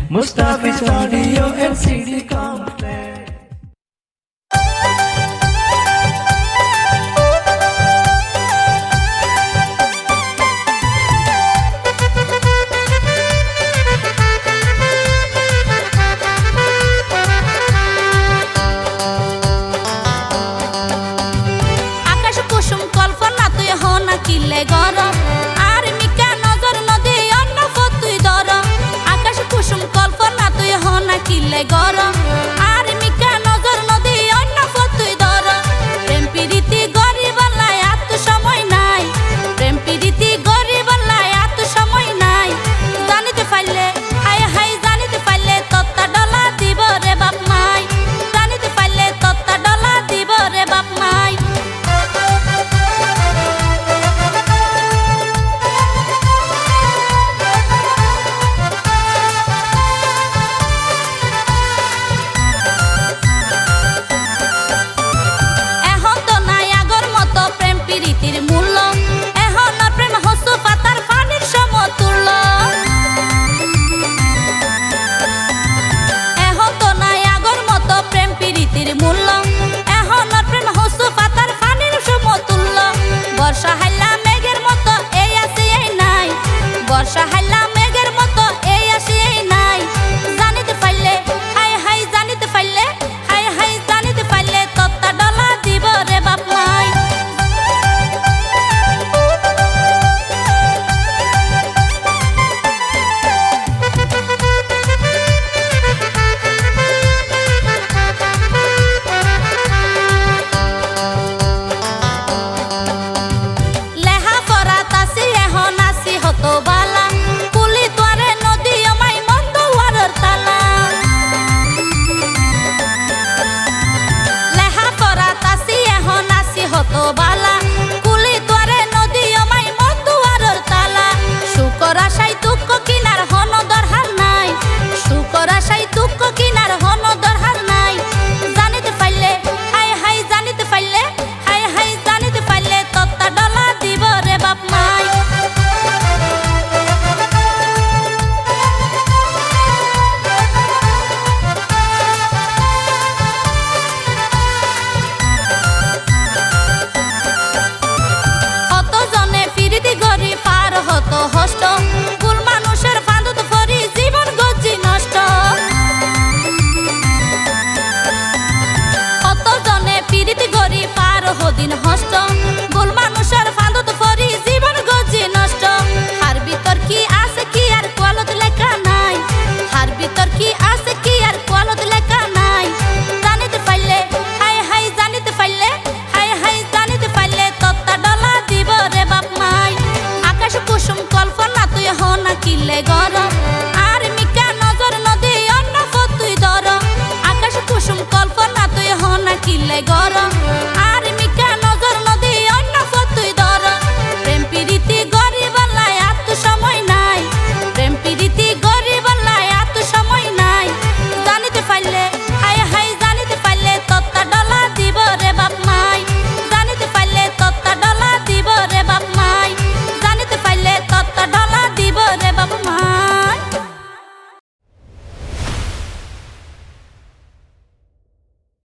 Mustafi's Audio LCD Complex. কিলে গরম আর মিকা নজর নদী অন্য তুই ধর আকাশ কুসুম কল্পনা তুই হনা কিলে গরম আর মিকা নজর নদী অন্য তুই ধর প্রেম প্রীতি গরিবালায় এত সময় নাই প্রেম প্রীতি গরিবালায় এত সময় নাই জানিতে পারলে হাই হাই জানিতে পারলে তত্তা ডলা দিব রে বাপ মাই জানিতে পারলে তত্তা ডলা দিব রে বাপ মাই বর্ষা হাইলা মেঘের মতো এই আসি এই নাই বর্ষা হাইলা মেঘের মতো এই আসি এই নাই জানিতে পারলে হাই হাই জানিতে পারলে হাই হাই জানিতে পারলে তত্তা ডলা দিব রে বাপ মাই দিন হষ্ট গোল মানুষের ফাঁদত ফরি জীবন গজি নষ্ট হার ভিতর কি আছে কি আর কোয়ালত লেখা নাই হার ভিতর কি আছে কি আর কোয়ালত লেখা নাই জানিতে পারলে হাই হাই জানিতে পারলে হাই হাই জানিতে পারলে তত্তা ডলা দিব রে বাপ মাই আকাশ কুসুম কল্পনা তুই হনা কিলে গরম আর মিকা নজর নদী অন্য তুই ধর আকাশ কুসুম কল্পনা তুই হনা কিলে গরম